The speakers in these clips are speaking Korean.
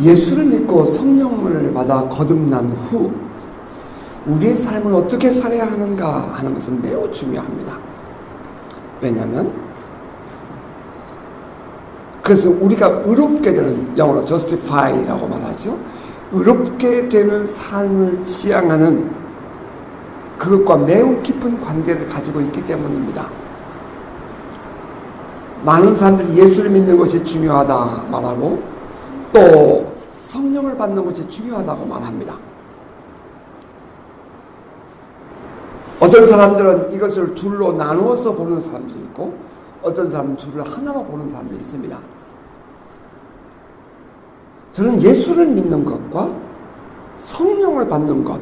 예수를 믿고 성령을 받아 거듭난 후 우리의 삶을 어떻게 살아야 하는가 하는 것은 매우 중요합니다. 왜냐하면 그것은 우리가 의롭게 되는, 영어로 justify라고 말하죠. 의롭게 되는 삶을 지향하는 그것과 매우 깊은 관계를 가지고 있기 때문입니다. 많은 사람들이 예수를 믿는 것이 중요하다 말하고 또 성령을 받는 것이 중요하다고 말합니다. 어떤 사람들은 이것을 둘로 나누어서 보는 사람들이 있고 어떤 사람은 둘을 하나로 보는 사람들이 있습니다. 저는 예수를 믿는 것과 성령을 받는 것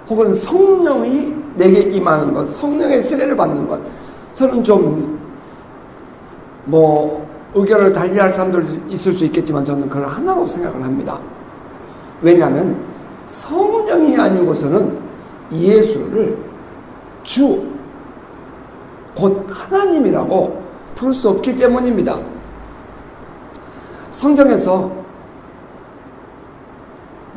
혹은 성령이 내게 임하는 것, 성령의 세례를 받는 것, 저는 좀 의견을 달리할 사람들 있을 수 있겠지만 저는 그걸 하나로 생각을 합니다. 왜냐하면 성령이 아니고서는 예수를 주, 곧 하나님이라고 부를 수 없기 때문입니다. 성경에서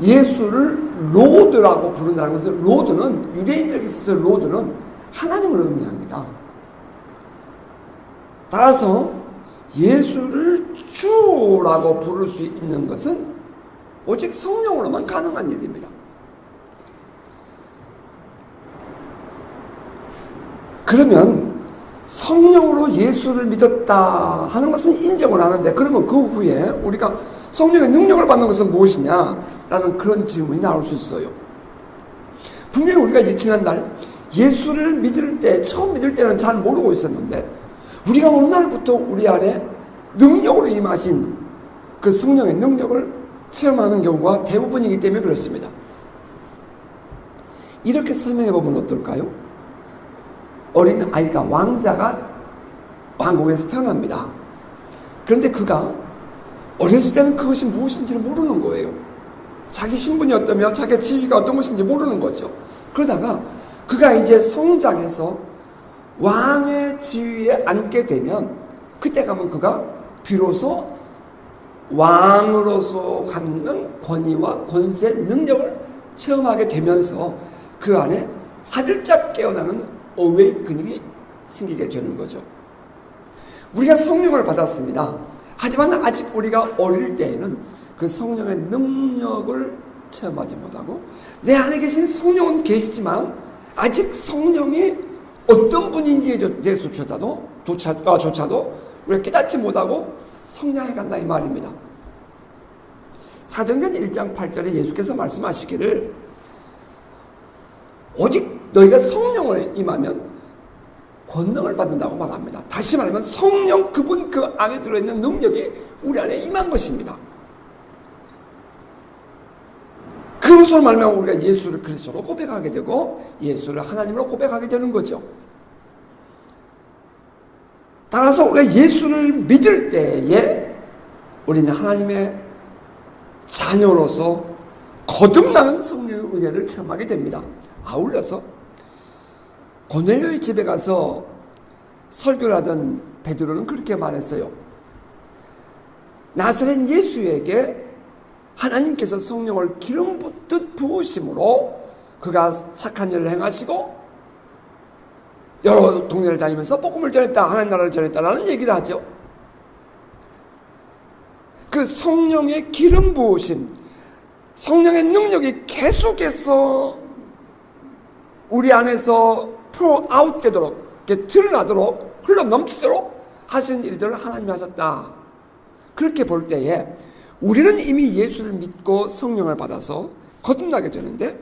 예수를 로드라고 부른다는 것은, 로드는 유대인들에게 있어서 로드는 하나님을 의미합니다. 따라서 예수를 주라고 부를 수 있는 것은 오직 성령으로만 가능한 일입니다. 그러면 성령으로 예수를 믿었다 하는 것은 인정을 하는데, 그러면 그 후에 우리가 성령의 능력을 받는 것은 무엇이냐라는 그런 질문이 나올 수 있어요. 분명히 우리가 지난날 예수를 믿을 때, 처음 믿을 때는 잘 모르고 있었는데 우리가 어느 날부터 우리 안에 능력으로 임하신 그 성령의 능력을 체험하는 경우가 대부분이기 때문에 그렇습니다. 이렇게 설명해 보면 어떨까요? 어린 아이가, 왕자가 왕궁에서 태어납니다. 그런데 그가 어렸을 때는 그것이 무엇인지를 모르는 거예요. 자기 신분이 어떠며 자기 지위가 어떤 것인지 모르는 거죠. 그러다가 그가 이제 성장해서 왕의 지위에 앉게 되면 그때 가면 그가 비로소 왕으로서 갖는 권위와 권세, 능력을 체험하게 되면서 그 안에 화들짝 깨어나는 어웨이크닝이 생기게 되는 거죠. 우리가 성령을 받았습니다. 하지만 아직 우리가 어릴 때에는 그 성령의 능력을 체험하지 못하고 내 안에 계신 성령은 계시지만 아직 성령이 어떤 분인지에 대해서조차도 우리가 깨닫지 못하고 성장해 간다 이 말입니다. 사도행전 1장 8절에 예수께서 말씀하시기를 오직 너희가 성령을 임하면 권능을 받는다고 말합니다. 다시 말하면 성령, 그분 그 안에 들어있는 능력이 우리 안에 임한 것입니다. 그것으로 말하면 우리가 예수를 그리스도로 고백하게 되고 예수를 하나님으로 고백하게 되는 거죠. 따라서 우리가 예수를 믿을 때에 우리는 하나님의 자녀로서 거듭나는 성령의 은혜를 체험하게 됩니다. 아울러서 고넬료의 집에 가서 설교를 하던 베드로는 그렇게 말했어요. 나사렛 예수에게 하나님께서 성령을 기름 붓듯 부으심으로 그가 착한 일을 행하시고 여러 동네를 다니면서 복음을 전했다, 하나님 나라를 전했다라는 얘기를 하죠. 그 성령의 기름 부으심, 성령의 능력이 계속해서 우리 안에서 프로아웃 되도록, 드러나도록, 흘러넘치도록 하시는 일들을 하나님이 하셨다. 그렇게 볼 때에 우리는 이미 예수를 믿고 성령을 받아서 거듭나게 되는데,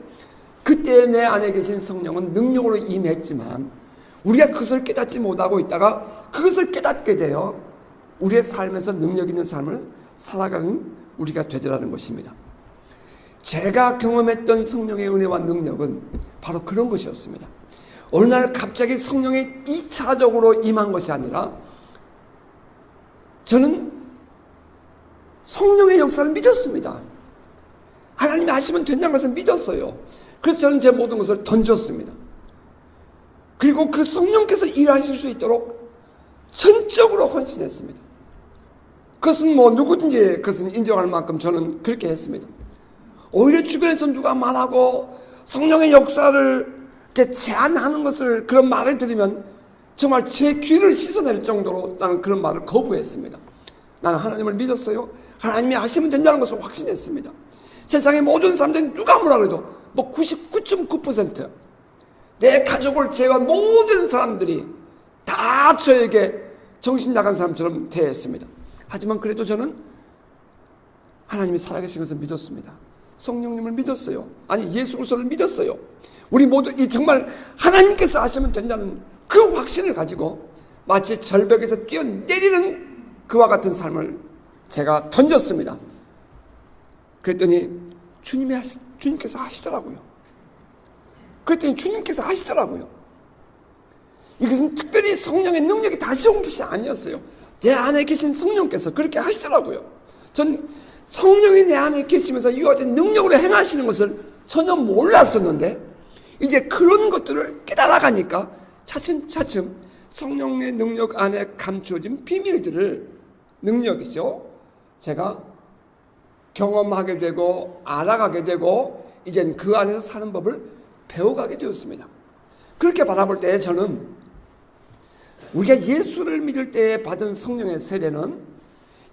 그때 내 안에 계신 성령은 능력으로 임했지만 우리가 그것을 깨닫지 못하고 있다가 그것을 깨닫게 되어 우리의 삶에서 능력 있는 삶을 살아가는 우리가 되더라는 것입니다. 제가 경험했던 성령의 은혜와 능력은 바로 그런 것이었습니다. 어느 날 갑자기 성령이 2차적으로 임한 것이 아니라 저는 성령의 역사를 믿었습니다. 하나님이 하시면 된다는 것을 믿었어요. 그래서 저는 제 모든 것을 던졌습니다. 그리고 그 성령께서 일하실 수 있도록 전적으로 헌신했습니다. 그것은 뭐 누구든지 그것은 인정할 만큼 저는 그렇게 했습니다. 오히려 주변에서 누가 말하고 성령의 역사를 이렇게 제안하는 것을 그런 말을 들으면 정말 제 귀를 씻어낼 정도로 나는 그런 말을 거부했습니다. 나는 하나님을 믿었어요. 하나님이 하시면 된다는 것을 확신했습니다. 세상의 모든 사람들이 누가 뭐라 그래도 뭐 99.9% 내 가족을 제외한 모든 사람들이 다 저에게 정신 나간 사람처럼 대했습니다. 하지만 그래도 저는 하나님이 살아계신 것을 믿었습니다. 성령님을 믿었어요. 아니 예수 그리스도를 믿었어요. 우리 모두 이 정말 하나님께서 하시면 된다는 그 확신을 가지고 마치 절벽에서 뛰어내리는 그와 같은 삶을 제가 던졌습니다. 그랬더니 주님께서 하시더라고요. 그랬더니 주님께서 하시더라고요. 이것은 특별히 성령의 능력이 다시 온 것이 아니었어요. 제 안에 계신 성령께서 그렇게 하시더라고요. 전 성령이 내 안에 계시면서 이와 같은 능력으로 행하시는 것을 전혀 몰랐었는데 이제 그런 것들을 깨달아가니까 차츰차츰 성령의 능력 안에 감추어진 비밀들을 능력이죠. 제가 경험하게 되고 알아가게 되고 이젠 그 안에서 사는 법을 배워가게 되었습니다. 그렇게 바라볼 때 저는 우리가 예수를 믿을 때 받은 성령의 세례는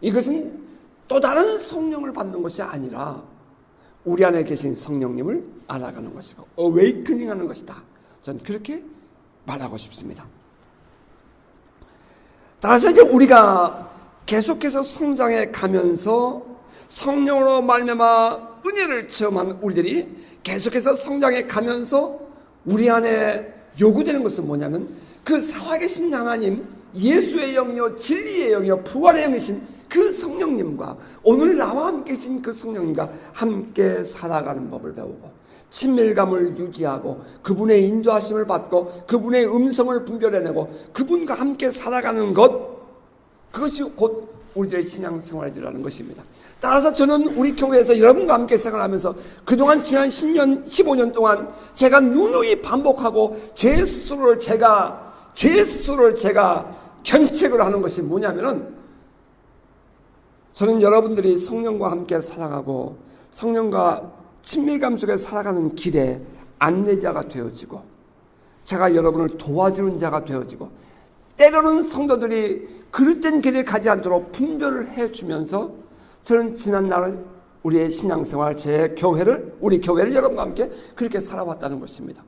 이것은 또 다른 성령을 받는 것이 아니라 우리 안에 계신 성령님을 알아가는 것이고 어웨이크닝 하는 것이다. 저는 그렇게 말하고 싶습니다. 따라서 이제 우리가 계속해서 성장해 가면서 성령으로 말미암아 은혜를 체험한 우리들이 계속해서 성장해 가면서 우리 안에 요구되는 것은 뭐냐면 그 살아계신 하나님 예수의 영이요 진리의 영이요 부활의 영이신 그 성령님과 오늘 나와 함께 계신 그 성령님과 함께 살아가는 법을 배우고 친밀감을 유지하고 그분의 인도하심을 받고 그분의 음성을 분별해내고 그분과 함께 살아가는 것, 그것이 곧 우리들의 신앙생활이라는 것입니다. 따라서 저는 우리 교회에서 여러분과 함께 생활하면서 그동안 지난 10년, 15년 동안 제가 누누이 반복하고 제 스스로를 제가 견책을 하는 것이 뭐냐면은 저는 여러분들이 성령과 함께 살아가고 성령과 친밀감 속에 살아가는 길에 안내자가 되어지고 제가 여러분을 도와주는 자가 되어지고 때로는 성도들이 그릇된 길을 가지 않도록 분별을 해주면서 저는 지난날 우리의 신앙생활, 우리 교회를 여러분과 함께 그렇게 살아왔다는 것입니다.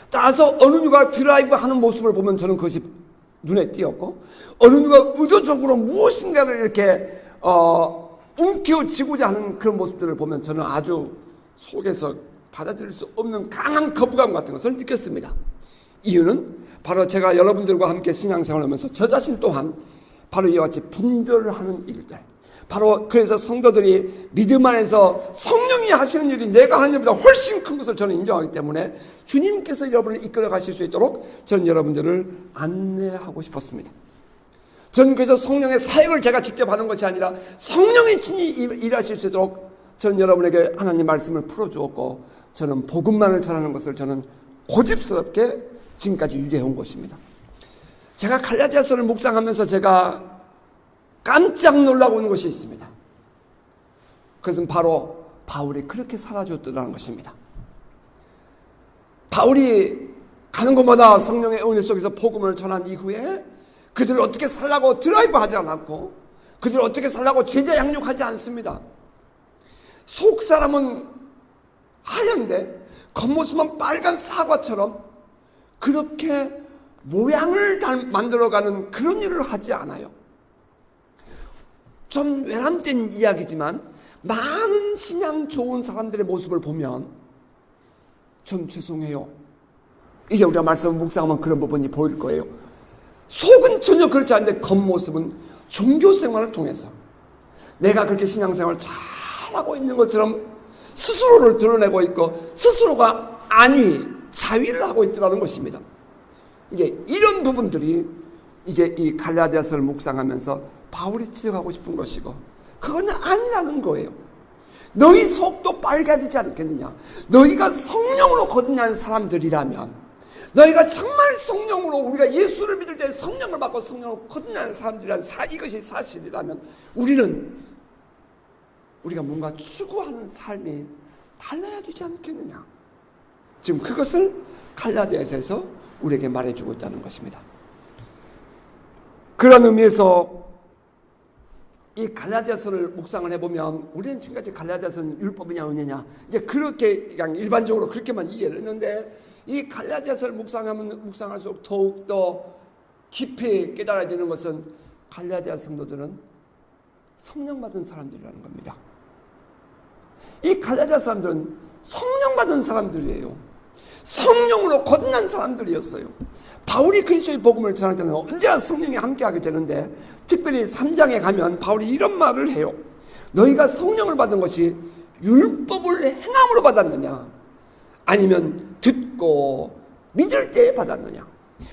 따라서 어느 누가 드라이브 하는 모습을 보면 저는 그것이 눈에 띄었고 어느 누가 의도적으로 무엇인가를 이렇게 움켜쥐고자 하는 그런 모습들을 보면 저는 아주 속에서 받아들일 수 없는 강한 거부감 같은 것을 느꼈습니다. 이유는 바로 제가 여러분들과 함께 신앙생활을 하면서 저 자신 또한 바로 이와 같이 분별을 하는 일들, 바로 그래서 성도들이 믿음 안에서 성령이 하시는 일이 내가 하는 일보다 훨씬 큰 것을 저는 인정하기 때문에 주님께서 여러분을 이끌어 가실 수 있도록 저는 여러분들을 안내하고 싶었습니다. 저는 그래서 성령의 사역을 제가 직접 하는 것이 아니라 성령이 친히 일하실 수 있도록 저는 여러분에게 하나님 말씀을 풀어주었고 저는 복음만을 전하는 것을 저는 고집스럽게 지금까지 유지해온 것입니다. 제가 갈라디아서를 묵상하면서 제가 깜짝 놀라고 있는 것이 있습니다. 그것은 바로 바울이 그렇게 살아주었다는 것입니다. 바울이 가는 곳마다 성령의 은혜 속에서 복음을 전한 이후에 그들을 어떻게 살라고 드라이브 하지 않았고 그들을 어떻게 살라고 제자 양육하지 않습니다. 속 사람은 하얀데 겉모습은 빨간 사과처럼 그렇게 모양을 만들어가는 그런 일을 하지 않아요. 좀 외람된 이야기지만 많은 신앙 좋은 사람들의 모습을 보면 좀 죄송해요. 이제 우리가 말씀을 묵상하면 그런 부분이 보일 거예요. 속은 전혀 그렇지 않은데 겉모습은 종교생활을 통해서 내가 그렇게 신앙생활을 잘하고 있는 것처럼 스스로를 드러내고 있고 스스로가 자위를 하고 있더라는 것입니다. 이제 이런 부분들이 이제 이 갈라디아서를 묵상하면서 바울이 지적하고 싶은 것이고 그건 아니라는 거예요. 너희 속도 빨개지지 않겠느냐. 너희가 성령으로 거듭난 사람들이라면 너희가 정말 성령으로 우리가 예수를 믿을 때 성령을 받고 성령으로 거듭나는 사람들이란 이것이 사실이라면 우리가 뭔가 추구하는 삶이 달라야 되지 않겠느냐. 지금 그것을 갈라디아서에서 우리에게 말해주고 있다는 것입니다. 그런 의미에서 이 갈라디아서를 묵상을 해보면 우리는 지금까지 갈라디아서는 율법이냐 은혜냐 이제 그렇게 그냥 일반적으로 그렇게만 이해를 했는데 이 갈라디아서를 묵상할수록 더욱더 깊이 깨달아지는 것은 갈라디아 성도들은 성령 받은 사람들이라는 겁니다. 이 갈라디아 사람들은 성령 받은 사람들이에요. 성령으로 거듭난 사람들이었어요. 바울이 그리스도의 복음을 전할 때는 언제나 성령이 함께하게 되는데 특별히 3장에 가면 바울이 이런 말을 해요. 너희가 성령을 받은 것이 율법을 행함으로 받았느냐 아니면 듣고 믿을 때에 받았느냐.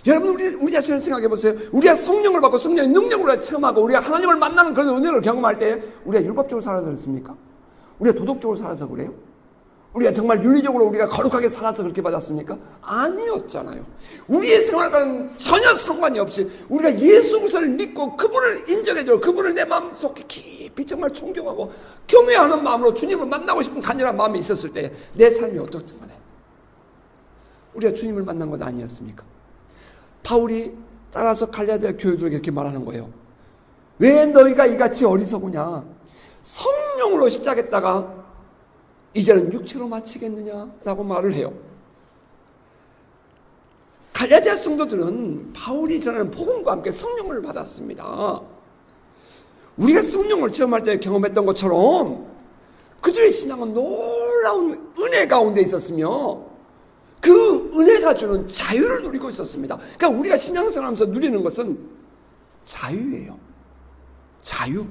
여러분 우리 자신을 생각해 보세요. 우리가 성령을 받고 성령의 능력으로 체험하고 우리가 하나님을 만나는 그런 은혜를 경험할 때 우리가 율법적으로 살아서 그렇습니까? 우리가 도덕적으로 살아서 그래요? 우리가 정말 윤리적으로 우리가 거룩하게 살아서 그렇게 받았습니까? 아니었잖아요. 우리의 생활과는 전혀 상관이 없이 우리가 예수 그리스도를 믿고 그분을 인정해줘 그분을 내 마음속에 깊이 정말 존경하고 경외하는 마음으로 주님을 만나고 싶은 간절한 마음이 있었을 때 내 삶이 어떻든 간에 우리가 주님을 만난 것 아니었습니까? 바울이 따라서 갈라디아 교회들에게 이렇게 말하는 거예요. 왜 너희가 이같이 어리석으냐? 성령으로 시작했다가 이제는 육체로 마치겠느냐라고 말을 해요. 갈라디아 성도들은 바울이 전하는 복음과 함께 성령을 받았습니다. 우리가 성령을 체험할 때 경험했던 것처럼 그들의 신앙은 놀라운 은혜 가운데 있었으며 그 은혜가 주는 자유를 누리고 있었습니다. 그러니까 우리가 신앙생활하면서 누리는 것은 자유예요. 자유.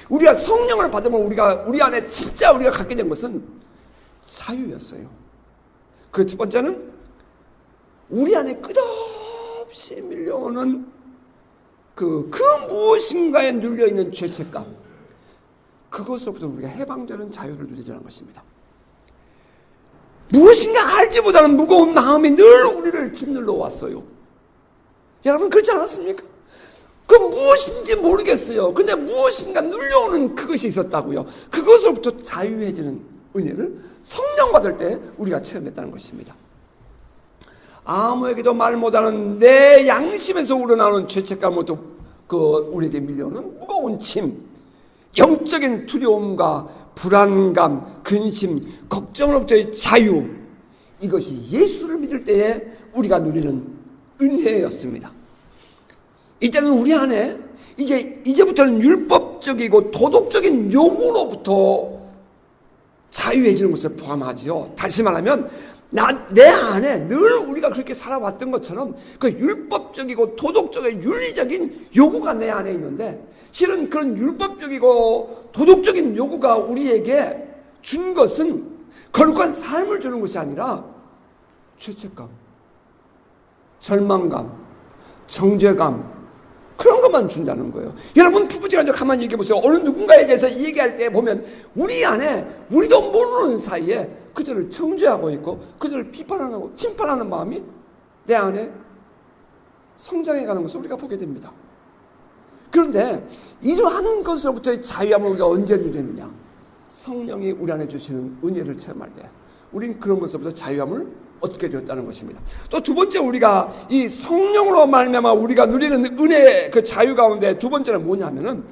우리가 성령을 받으면 우리 안에 진짜 우리가 갖게 된 것은 자유였어요. 그 첫 번째는 우리 안에 끝없이 밀려오는 그 무엇인가에 눌려있는 죄책감, 그것으로부터 우리가 해방되는 자유를 누리자는 것입니다. 무엇인가 알지 못하는 무거운 마음이 늘 우리를 짓눌러 왔어요. 여러분 그렇지 않았습니까? 그 무엇인지 모르겠어요. 근데 무엇인가 눌려오는 그것이 있었다고요. 그것으로부터 자유해지는 은혜를 성령 받을 때 우리가 체험했다는 것입니다. 아무에게도 말 못하는 내 양심에서 우러나오는 죄책감으로부터 우리에게 밀려오는 무거운 짐, 영적인 두려움과 불안감, 근심, 걱정으로부터의 자유, 이것이 예수를 믿을 때에 우리가 누리는 은혜였습니다. 이때는 우리 안에 이제부터는 율법적이고 도덕적인 요구로부터 자유해지는 것을 포함하지요. 다시 말하면 내 안에 늘 우리가 그렇게 살아왔던 것처럼 그 율법적이고 도덕적인 윤리적인 요구가 내 안에 있는데 실은 그런 율법적이고 도덕적인 요구가 우리에게 준 것은 거룩한 삶을 주는 것이 아니라 죄책감, 절망감, 정죄감, 그런 것만 준다는 거예요. 여러분 부부지간에 가만히 얘기해 보세요. 어느 누군가에 대해서 얘기할 때 보면 우리 안에 우리도 모르는 사이에 그들을 정죄하고 있고 그들을 비판하고 심판하는 마음이 내 안에 성장해가는 것을 우리가 보게 됩니다. 그런데 이러한 것으로부터의 자유함을 우리가 언제 누렸느냐? 성령이 우리 안에 주시는 은혜를 체험할 때 우린 그런 것으로부터 자유함을 얻게 되었다는 것입니다. 또 두 번째 우리가 이 성령으로 말미암아 우리가 누리는 은혜의 그 자유 가운데 두 번째는 뭐냐면은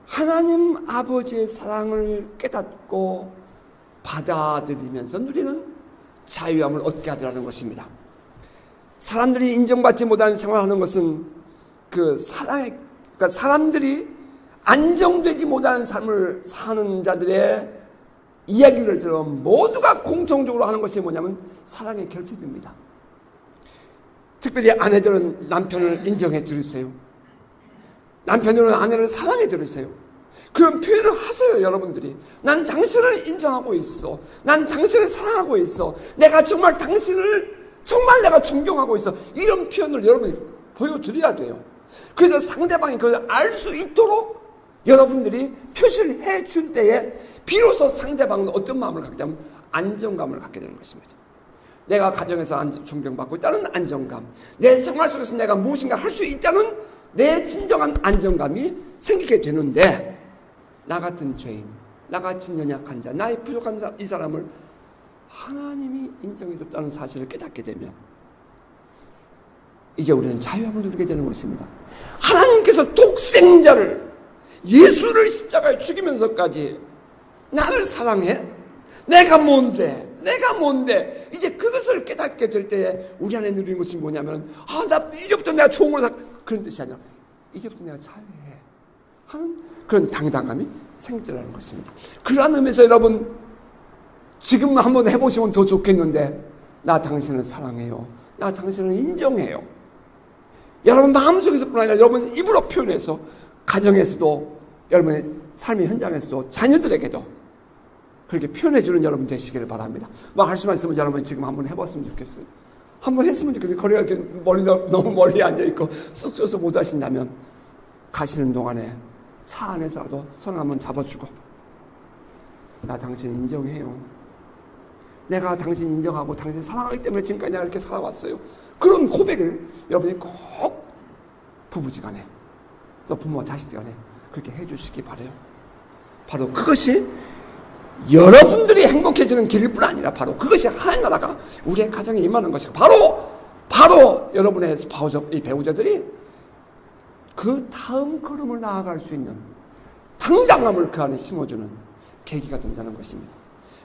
하나님 아버지의 사랑을 깨닫고 받아들이면서 누리는 자유함을 얻게 하더라는 것입니다. 사람들이 인정받지 못하는 생활하는 것은 그러니까 사람들이 안정되지 못하는 삶을 사는 자들의 이야기를 들으면 모두가 공통적으로 하는 것이 뭐냐면 사랑의 결핍입니다. 특별히 아내들은 남편을 인정해 들으세요. 남편들은 아내를 사랑해 들으세요. 그런 표현을 하세요. 여러분들이 난 당신을 인정하고 있어. 난 당신을 사랑하고 있어. 내가 정말 당신을 정말 내가 존경하고 있어. 이런 표현을 여러분이 보여드려야 돼요. 그래서 상대방이 그걸 알 수 있도록 여러분들이 표시를 해줄 때에 비로소 상대방은 어떤 마음을 갖게 되면 안정감을 갖게 되는 것입니다. 내가 가정에서 존경받고 있다는 안정감, 내 생활 속에서 내가 무엇인가 할 수 있다는 내 진정한 안정감이 생기게 되는데, 나 같은 죄인, 나같이 연약한 자, 나의 부족한 이 사람을 하나님이 인정해줬다는 사실을 깨닫게 되면 이제 우리는 자유함을 누리게 되는 것입니다. 하나님께서 독생자를, 예수를 십자가에 죽이면서까지 나를 사랑해? 내가 뭔데? 이제 그것을 깨닫게 될 때에 우리 안에 누리는 것이 뭐냐면, 나 이제부터 내가 좋은 걸 그런 뜻이 아니라 이제부터 내가 자유해 하는 그런 당당함이 생기더라는 것입니다. 그러한 의미에서 여러분, 지금 한번 해보시면 더 좋겠는데, 나 당신을 사랑해요, 나 당신을 인정해요. 여러분 마음속에서뿐 아니라 여러분 입으로 표현해서, 가정에서도, 여러분의 삶의 현장에서도, 자녀들에게도 그렇게 표현해주는 여러분 되시기를 바랍니다. 할 수만 있으면 여러분 지금 한번 해봤으면 좋겠어요. 한번 했으면 좋겠어요. 거리가 이렇게 너무 멀리 앉아있고 쑥 써서 못 하신다면, 가시는 동안에 차 안에서라도 손 한번 잡아주고, 나 당신 인정해요, 내가 당신 인정하고 당신 사랑하기 때문에 지금까지 내가 이렇게 살아왔어요. 그런 고백을 여러분이 꼭 부부지간에, 또 부모와 자식지간에 그렇게 해주시기 바라요. 바로 그것이 여러분들이 행복해지는 길일 뿐 아니라, 바로 그것이 하나님 나라가 우리의 가정에 임하는 것이고, 바로 여러분의 이 배우자들이 그 다음 걸음을 나아갈 수 있는 당당함을 그 안에 심어주는 계기가 된다는 것입니다.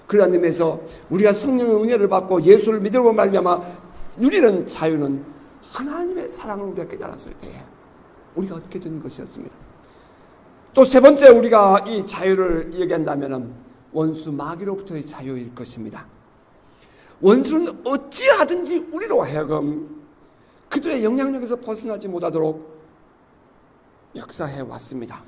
그런 의미에서 우리가 성령의 은혜를 받고 예수를 믿으고 말미암아 누리는 자유는 하나님의 사랑을 우리가 깨달았을 때에 우리가 얻게 된 것이었습니다. 또 세 번째, 우리가 이 자유를 얘기한다면 원수 마귀로부터의 자유일 것입니다. 원수는 어찌하든지 우리로 하여금 그들의 영향력에서 벗어나지 못하도록 역사해 왔습니다.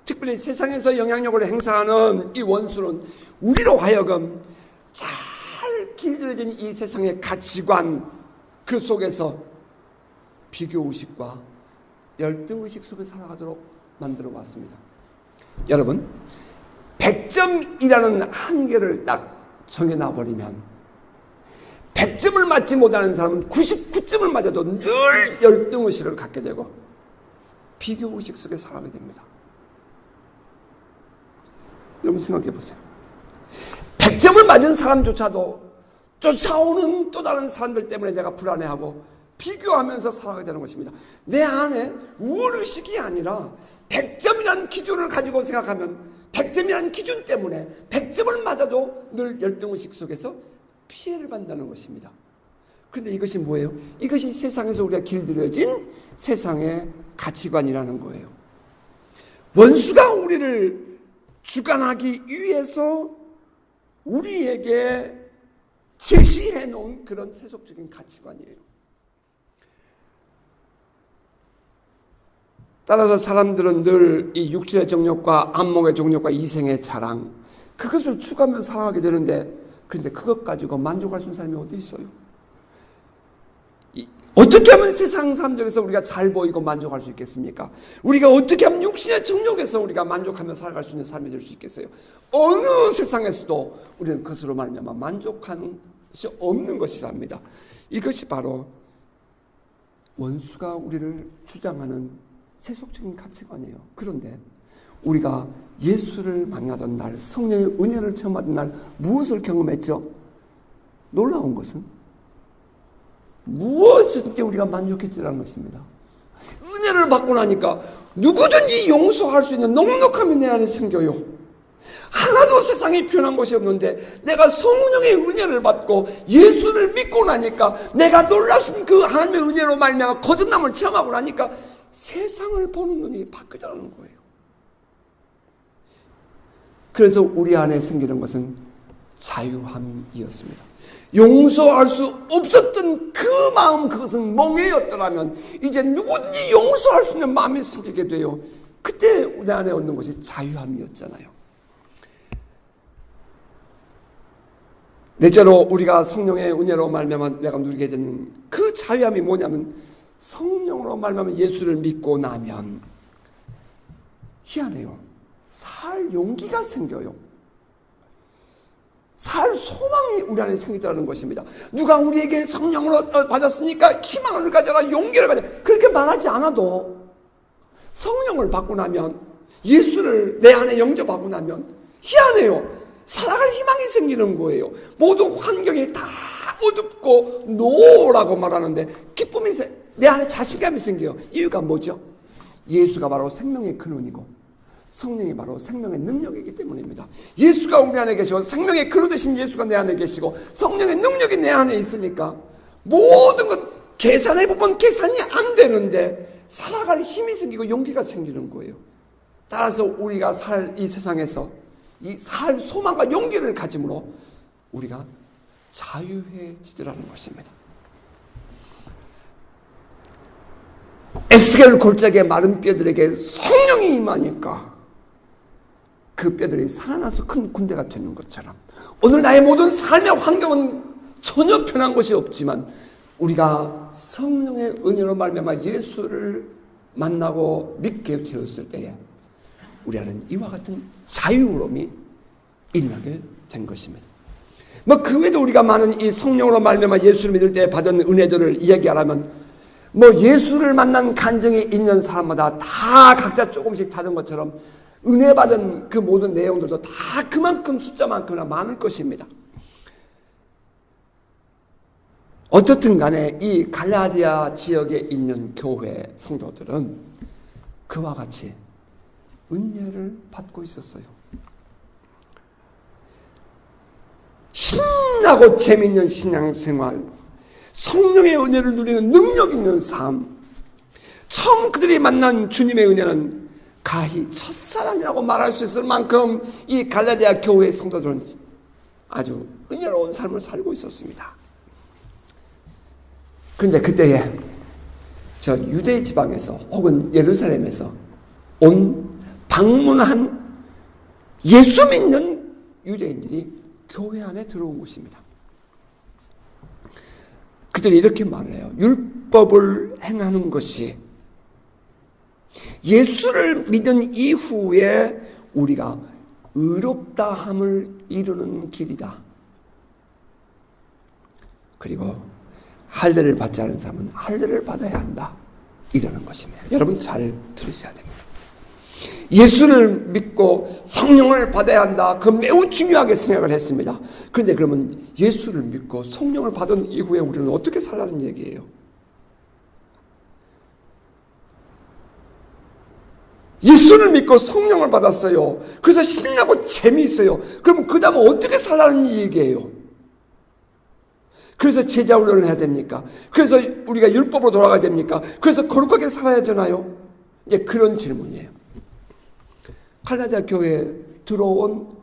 특별히 세상에서 영향력을 행사하는 이 원수는 우리로 하여금 잘 길들여진 이 세상의 가치관, 그 속에서 비교의식과 열등의식 속에 살아가도록 만들어 왔습니다. 여러분, 100점이라는 한계를 딱 정해놔버리면 100점을 맞지 못하는 사람은 99점을 맞아도 늘 열등의식을 갖게 되고 비교의식 속에 살아가게 됩니다. 여러분 생각해 보세요. 100점을 맞은 사람조차도 쫓아오는 또 다른 사람들 때문에 내가 불안해하고 비교하면서 살아가게 되는 것입니다. 내 안에 우월의식이 아니라 100점이라는 기준을 가지고 생각하면 100점이라는 기준 때문에 100점을 맞아도 늘 열등의식 속에서 피해를 받는다는 것입니다. 그런데 이것이 뭐예요? 이것이 세상에서 우리가 길들여진 세상의 가치관이라는 거예요. 원수가 우리를 주관하기 위해서 우리에게 제시해 놓은 그런 세속적인 가치관이에요. 따라서 사람들은 늘 이 육신의 정욕과 안목의 정욕과 이생의 자랑, 그것을 추구하며 살아가게 되는데, 그런데 그것 가지고 만족할 수 있는 사람이 어디 있어요? 어떻게 하면 세상 사람들에서 우리가 잘 보이고 만족할 수 있겠습니까? 우리가 어떻게 하면 육신의 정욕에서 우리가 만족하며 살아갈 수 있는 삶이 될 수 있겠어요? 어느 세상에서도 우리는 그것으로 말미암아 만족하는 것이 없는 것이랍니다. 이것이 바로 원수가 우리를 주장하는 세속적인 가치관이에요. 그런데 우리가 예수를 만나던 날, 성령의 은혜를 체험하던 날 무엇을 경험했죠? 놀라운 것은 무엇이든지 우리가 만족했지라는 것입니다. 은혜를 받고 나니까 누구든지 용서할 수 있는 넉넉함이 내 안에 생겨요. 하나도 세상에 표현한 것이 없는데 내가 성령의 은혜를 받고 예수를 믿고 나니까, 내가 놀라신 그 하나님의 은혜로 말미암아 거듭남을 체험하고 나니까 세상을 보는 눈이 바뀌더라는 거예요. 그래서 우리 안에 생기는 것은 자유함이었습니다. 용서할 수 없었던 그 마음, 그것은 멍해였더라면 이제 누구든지 용서할 수 있는 마음이 생기게 돼요. 그때 우리 안에 얻는 것이 자유함이었잖아요. 넷째로 우리가 성령의 은혜로 말미암아 내가 누리게 되는 그 자유함이 뭐냐면, 성령으로 말미암아 예수를 믿고 나면 희한해요. 살 용기가 생겨요. 살 소망이 우리 안에 생기더라는 것입니다. 누가 우리에게 성령을 받았으니까 희망을 가져라, 용기를 가져라, 그렇게 말하지 않아도 성령을 받고 나면, 예수를 내 안에 영접하고 나면 희한해요. 살아갈 희망이 생기는 거예요. 모든 환경이 다 어둡고 노라고 말하는데 기쁨이, 내 안에 자신감이 생겨요. 이유가 뭐죠? 예수가 바로 생명의 근원이고 성령이 바로 생명의 능력이기 때문입니다. 예수가 우리 안에 계시고 생명의 근원 되신 예수가 내 안에 계시고 성령의 능력이 내 안에 있으니까 모든 것 계산해보면 계산이 안 되는데 살아갈 힘이 생기고 용기가 생기는 거예요. 따라서 우리가 살 이 세상에서 이 살 소망과 용기를 가짐으로 우리가 자유해지더라는 것입니다. 에스겔 골짜기의 마른 뼈들에게 성령이 임하니까 그 뼈들이 살아나서 큰 군대가 되는 것처럼 오늘 나의 모든 삶의 환경은 전혀 변한 것이 없지만 우리가 성령의 은혜로 말미암아 예수를 만나고 믿게 되었을 때에 우리 안에는 이와 같은 자유로움이 일어나게 된 것입니다. 그 외에도 우리가 많은 이 성령으로 말미암아 예수를 믿을 때 받은 은혜들을 이야기하라면 예수를 만난 간증이 있는 사람마다 다 각자 조금씩 다른 것처럼 은혜 받은 그 모든 내용들도 다 그만큼 숫자만큼이나 많을 것입니다. 어떻든 간에 이 갈라디아 지역에 있는 교회 성도들은 그와 같이 은혜를 받고 있었어요. 신나고 재미있는 신앙생활, 성령의 은혜를 누리는 능력 있는 삶, 처음 그들이 만난 주님의 은혜는 가히 첫사랑이라고 말할 수 있을 만큼 이 갈라디아 교회의 성도들은 아주 은혜로운 삶을 살고 있었습니다. 그런데 그때에 저 유대 지방에서 혹은 예루살렘에서 방문한 예수 믿는 유대인들이 교회 안에 들어온 것입니다. 그들이 이렇게 말을 해요. 율법을 행하는 것이 예수를 믿은 이후에 우리가 의롭다함을 이루는 길이다. 그리고 할례를 받지 않은 사람은 할례를 받아야 한다. 이러는 것입니다. 여러분 잘 들으셔야 됩니다. 예수를 믿고 성령을 받아야 한다. 그 매우 중요하게 생각을 했습니다. 그런데 그러면 예수를 믿고 성령을 받은 이후에 우리는 어떻게 살라는 얘기예요? 예수를 믿고 성령을 받았어요. 그래서 신나고 재미있어요. 그럼 그 다음은 어떻게 살라는 얘기예요? 그래서 제자 훈련을 해야 됩니까? 그래서 우리가 율법으로 돌아가야 됩니까? 그래서 거룩하게 살아야 되나요? 이제 그런 질문이에요. 갈라디아 교회에 들어온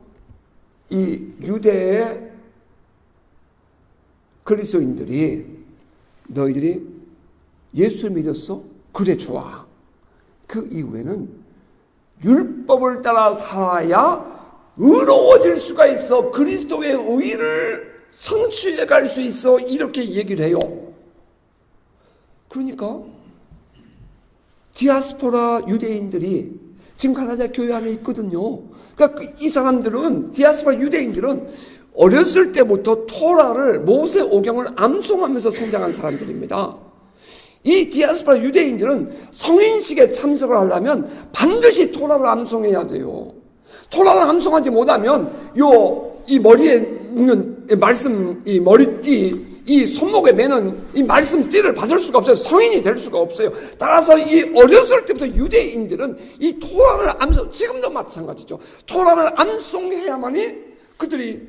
이 유대의 그리스도인들이 너희들이 예수 믿었어? 그래 좋아. 그 이후에는 율법을 따라 살아야 의로워질 수가 있어. 그리스도의 의를 성취해 갈 수 있어. 이렇게 얘기를 해요. 그러니까 디아스포라 유대인들이 지금 갈라디아 교회 안에 있거든요. 그러니까 이 사람들은, 디아스포라 유대인들은 어렸을 때부터 토라를, 모세 오경을 암송하면서 성장한 사람들입니다. 이 디아스포라 유대인들은 성인식에 참석을 하려면 반드시 토라를 암송해야 돼요. 토라를 암송하지 못하면 이 머리에 있는 말씀, 이 머리띠, 이 손목에 매는 이 말씀띠를 받을 수가 없어요. 성인이 될 수가 없어요. 따라서 이 어렸을 때부터 유대인들은 이 토라를 지금도 마찬가지죠. 토라를 암송해야만이 그들이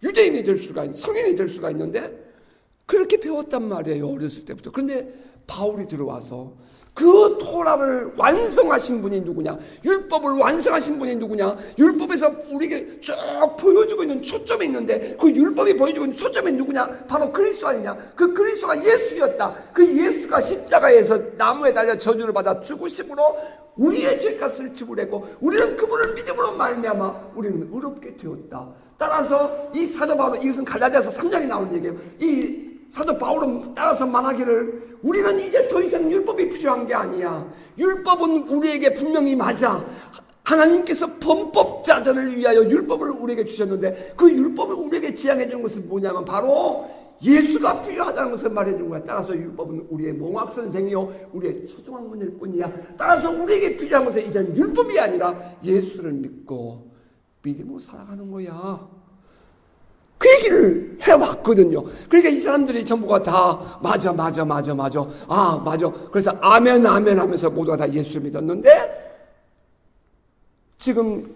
유대인이 될 수가 성인이 될 수가 있는데 그렇게 배웠단 말이에요. 어렸을 때부터. 그런데 바울이 들어와서 그 토라를 완성하신 분이 누구냐? 율법을 완성하신 분이 누구냐? 율법에서 우리에게 쭉 보여주고 있는 초점이 있는데 그 율법이 보여주고 있는 초점이 누구냐? 바로 그리스도 아니냐? 그 그리스도가 예수였다. 그 예수가 십자가에서 나무에 달려 저주를 받아 죽으심으로 우리의 죄값을 지불했고 우리는 그분을 믿음으로 말미암아 우리는 의롭게 되었다. 따라서 이 사도 바울은, 이것은 갈라디아서 3장에 나오는 얘기예요. 이 사도 바울은 따라서 말하기를 우리는 이제 더 이상 율법이 필요한 게 아니야. 율법은 우리에게 분명히 맞아. 하나님께서 범법자들을 위하여 율법을 우리에게 주셨는데 그 율법을 우리에게 지향해 준 것은 뭐냐면 바로 예수가 필요하다는 것을 말해 준 거야. 따라서 율법은 우리의 몽학 선생이요 우리의 초등학문일 뿐이야. 따라서 우리에게 필요한 것은 이제는 율법이 아니라 예수를 믿고 믿음으로 살아가는 거야. 그 얘기를 해왔거든요. 그러니까 이 사람들이 전부가 다 맞아. 아 맞아. 그래서 아멘 하면서 모두가 다 예수를 믿었는데 지금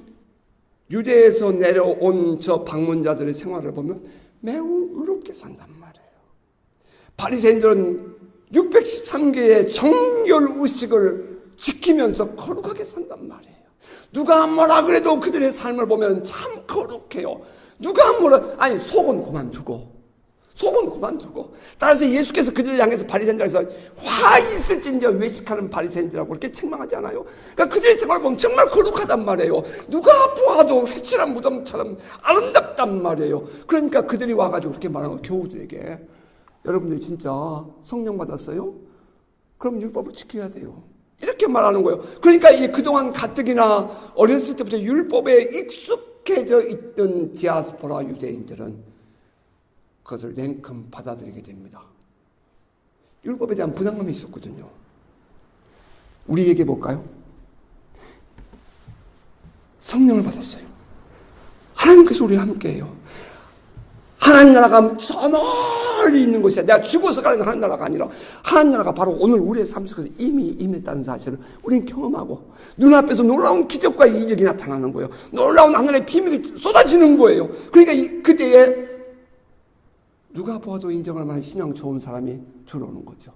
유대에서 내려온 저 방문자들의 생활을 보면 매우 의롭게 산단 말이에요. 바리새인들은 613개의 정결 의식을 지키면서 거룩하게 산단 말이에요. 누가 뭐라 그래도 그들의 삶을 보면 참 거룩해요. 누가 뭐라 아니 속은 그만두고 따라서 예수께서 그들을 향해서 바리새인들에서 화 있을진저 외식하는 바리새인들이라고 그렇게 책망하지 않아요? 그러니까 그들의 생활을 보면 정말 거룩하단 말이에요. 누가 보아도 회칠한 무덤처럼 아름답단 말이에요. 그러니까 그들이 와가지고 그렇게 말하는 거예요. 교우들에게 여러분들이 진짜 성령 받았어요? 그럼 율법을 지켜야 돼요. 이렇게 말하는 거예요. 그러니까 이 그동안 가뜩이나 어렸을 때부터 율법에 익숙해져 있던 디아스포라 유대인들은 그것을 냉큼 받아들이게 됩니다. 율법에 대한 부담감이 있었거든요. 우리 얘기해 볼까요? 성령을 받았어요. 하나님께서 우리와 함께해요. 하나님 나라가 저 멀리 있는 것이야. 내가 죽어서 가는 하나님 나라가 아니라 하나님 나라가 바로 오늘 우리의 삶 속에서 이미 임했다는 사실을 우리는 경험하고 눈앞에서 놀라운 기적과 이적이 나타나는 거예요. 놀라운 하늘의 비밀이 쏟아지는 거예요. 그러니까 그때에 누가 보아도 인정할 만한 신앙 좋은 사람이 들어오는 거죠.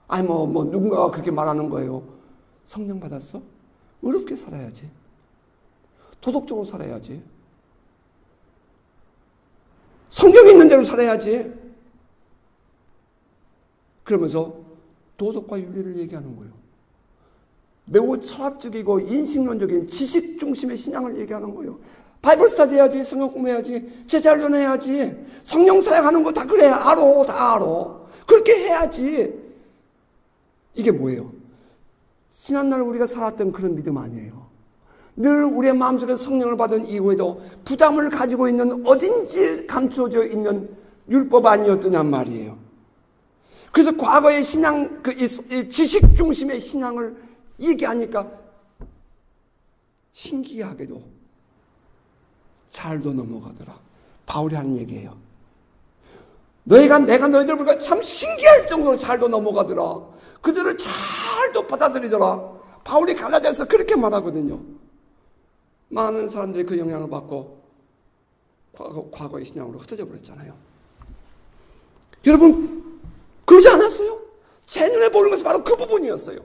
아니 누군가가 그렇게 말하는 거예요. 성령 받았어? 의롭게 살아야지. 도덕적으로 살아야지. 성경이 있는 대로 살아야지. 그러면서 도덕과 윤리를 얘기하는 거예요. 매우 철학적이고 인식론적인 지식 중심의 신앙을 얘기하는 거예요. 바이블 스터디 해야지, 성경 공부해야지, 제자 훈련해야지, 성령 사역하는 거 다 그래, 다 알아. 그렇게 해야지. 이게 뭐예요? 지난날 우리가 살았던 그런 믿음 아니에요. 늘 우리의 마음속에 성령을 받은 이후에도 부담을 가지고 있는 어딘지 감춰져 있는 율법 아니었더냐 말이에요. 그래서 과거의 신앙, 이 지식 중심의 신앙을 얘기하니까 신기하게도 잘도 넘어가더라. 바울이 하는 얘기예요. 내가 너희들 보니까 참 신기할 정도로 잘도 넘어가더라. 그들을 잘도 받아들이더라. 바울이 갈라디아서 그렇게 말하거든요. 많은 사람들이 그 영향을 받고 과거의 신앙으로 흩어져 버렸잖아요. 여러분 그러지 않았어요? 제 눈에 보이는 것은 바로 그 부분이었어요.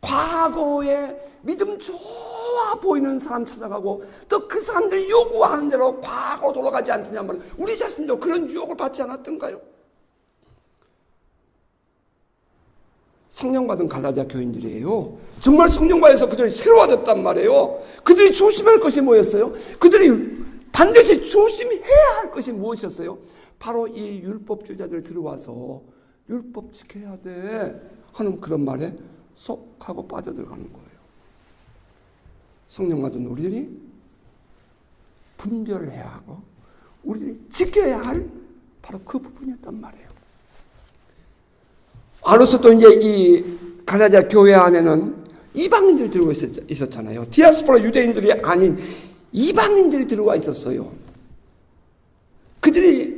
과거에 믿음 좋아 보이는 사람 찾아가고 또 그 사람들이 요구하는 대로 과거로 돌아가지 않느냐 말이에요. 우리 자신도 그런 유혹을 받지 않았던가요? 성령 받은 갈라디아 교인들이에요. 정말 성령 받아서 그들이 새로워졌단 말이에요. 그들이 조심할 것이 뭐였어요? 그들이 반드시 조심해야 할 것이 무엇이었어요? 바로 이 율법주의자들 들어와서 율법 지켜야 돼 하는 그런 말에 쏙 하고 빠져들어가는 거예요. 성령 받은 우리들이 분별해야 하고 우리들이 지켜야 할 바로 그 부분이었단 말이에요. 알로서 또 이제 이 갈라디아 교회 안에는 이방인들이 들어와 있었잖아요. 디아스포라 유대인들이 아닌 이방인들이 들어와 있었어요. 그들이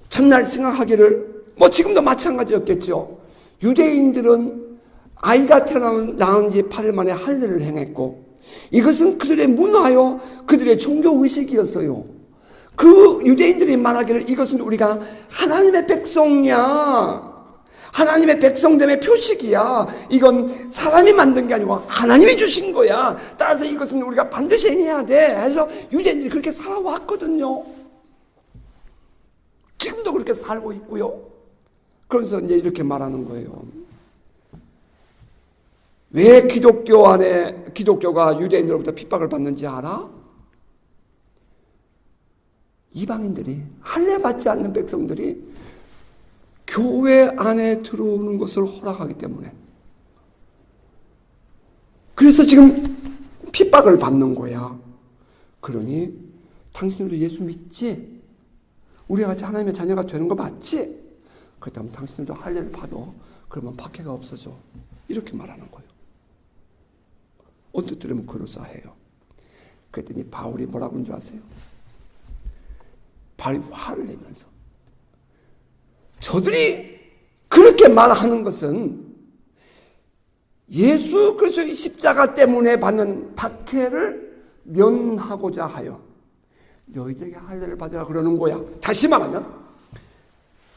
전날 생각하기를 지금도 마찬가지였겠죠. 유대인들은 아이가 낳은 지 8일 만에 할례를 행했고 이것은 그들의 문화요 그들의 종교의식이었어요. 그 유대인들이 말하기를 이것은 우리가 하나님의 백성이야. 하나님의 백성됨의 표식이야. 이건 사람이 만든 게 아니고 하나님이 주신 거야. 따라서 이것은 우리가 반드시 행해야 돼 해서 유대인들이 그렇게 살아왔거든요. 지금도 그렇게 살고 있고요. 그러면서 이제 이렇게 말하는 거예요. 왜 기독교가 유대인들로부터 핍박을 받는지 알아? 이방인들이 할례 받지 않는 백성들이 교회 안에 들어오는 것을 허락하기 때문에 그래서 지금 핍박을 받는 거야. 그러니 당신들도 예수 믿지? 우리가 같이 하나님의 자녀가 되는 거 맞지? 그렇다면 당신들도 할례를 받아. 그러면 박해가 없어져. 이렇게 말하는 거예요. 언뜻 들으면 그럴싸해요. 그랬더니 바울이 뭐라고 그런 줄 아세요? 바울이 화를 내면서 저들이 그렇게 말하는 것은 예수 그리스도의 십자가 때문에 받는 박해를 면하고자 하여 너희들에게 할례를 받으라 그러는 거야. 다시 말하면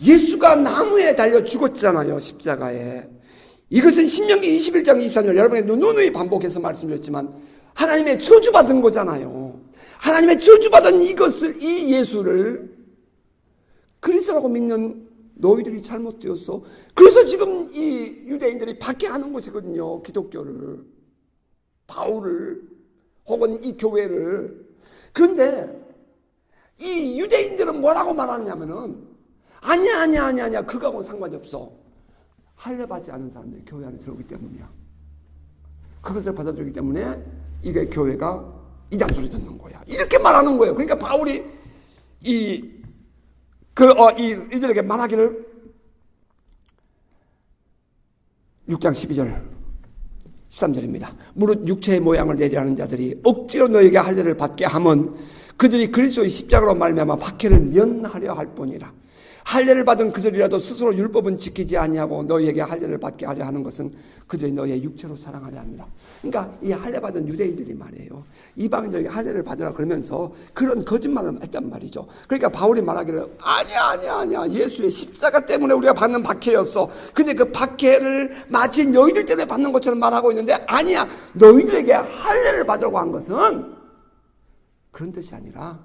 예수가 나무에 달려 죽었잖아요. 십자가에. 이것은 신명기 21장 23절 여러분이 누누이 반복해서 말씀드렸지만 하나님의 저주받은 거잖아요. 하나님의 저주받은 이것을, 이 예수를 그리스도라고 믿는 너희들이 잘못되었어. 그래서 지금 이 유대인들이 박해하는 것이거든요. 기독교를, 바울을, 혹은 이 교회를. 그런데 이 유대인들은 뭐라고 말하냐면은 아니야. 그거하고는 상관이 없어. 할례 받지 않은 사람들이 교회 안에 들어오기 때문이야. 그것을 받아들이기 때문에 이게 교회가 이단 소리 듣는 거야. 이렇게 말하는 거예요. 그러니까 바울이 이들에게 말하기를 6장 12절 13절입니다. 무릇 육체의 모양을 내리하는 자들이 억지로 너에게 할례를 받게 하면 그들이 그리스도의 십자가로 말미암아 박해를 면하려 할 뿐이라. 할례를 받은 그들이라도 스스로 율법은 지키지 아니하고 너희에게 할례를 받게 하려 하는 것은 그들이 너희의 육체로 자랑하려 합니다. 그러니까 이 할례 받은 유대인들이 말이에요. 이방인들에게 할례를 받으라 그러면서 그런 거짓말을 했단 말이죠. 그러니까 바울이 말하기를 아니야. 예수의 십자가 때문에 우리가 받는 박해였어. 근데 그 박해를 마치 너희들 때문에 받는 것처럼 말하고 있는데 아니야. 너희들에게 할례를 받으라고 한 것은 그런 뜻이 아니라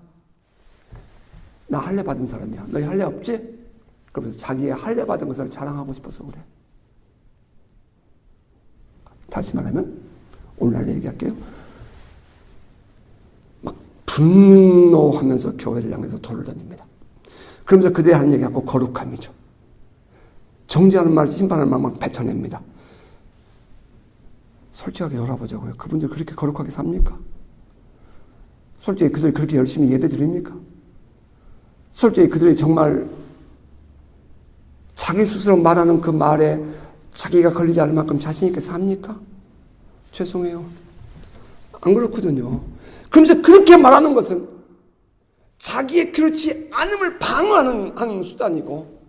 나 할례 받은 사람이야. 너희 할례 없지? 그러면서 자기의 할례 받은 것을 자랑하고 싶어서 그래. 다시 말하면 오늘날 얘기할게요. 막 분노하면서 교회를 향해서 돌을 던집니다. 그러면서 그들이 하는 얘기하고 거룩함이죠. 정죄하는 말, 심판하는 말 막 뱉어냅니다. 솔직하게 열어보자고요. 그분들 그렇게 거룩하게 삽니까? 솔직히 그들이 그렇게 열심히 예배 드립니까? 솔직히 그들이 정말 자기 스스로 말하는 그 말에 자기가 걸리지 않을 만큼 자신 있게 삽니까? 죄송해요. 안 그렇거든요. 그러면서 그렇게 말하는 것은 자기의 그렇지 않음을 방어하는 수단이고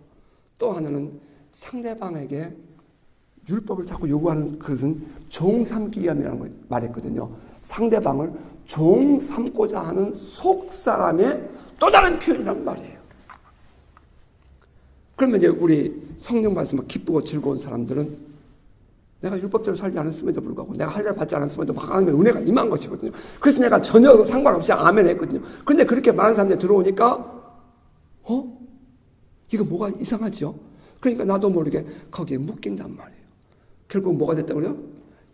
또 하나는 상대방에게 율법을 자꾸 요구하는 것은 종 삼기 위함이라는 걸 말했거든요. 상대방을 종 삼고자 하는 속사람의 또 다른 표현이란 말이에요. 그러면 이제 우리 성령 말씀을 기쁘고 즐거운 사람들은 내가 율법대로 살지 않았음에도 불구하고 내가 할례를 받지 않았음에도 하나님의 은혜가 임한 것이거든요. 그래서 내가 전혀 상관없이 아멘 했거든요. 근데 그렇게 많은 사람들이 들어오니까 이거 뭐가 이상하죠? 그러니까 나도 모르게 거기에 묶인단 말이에요. 결국 뭐가 됐다고 그래요?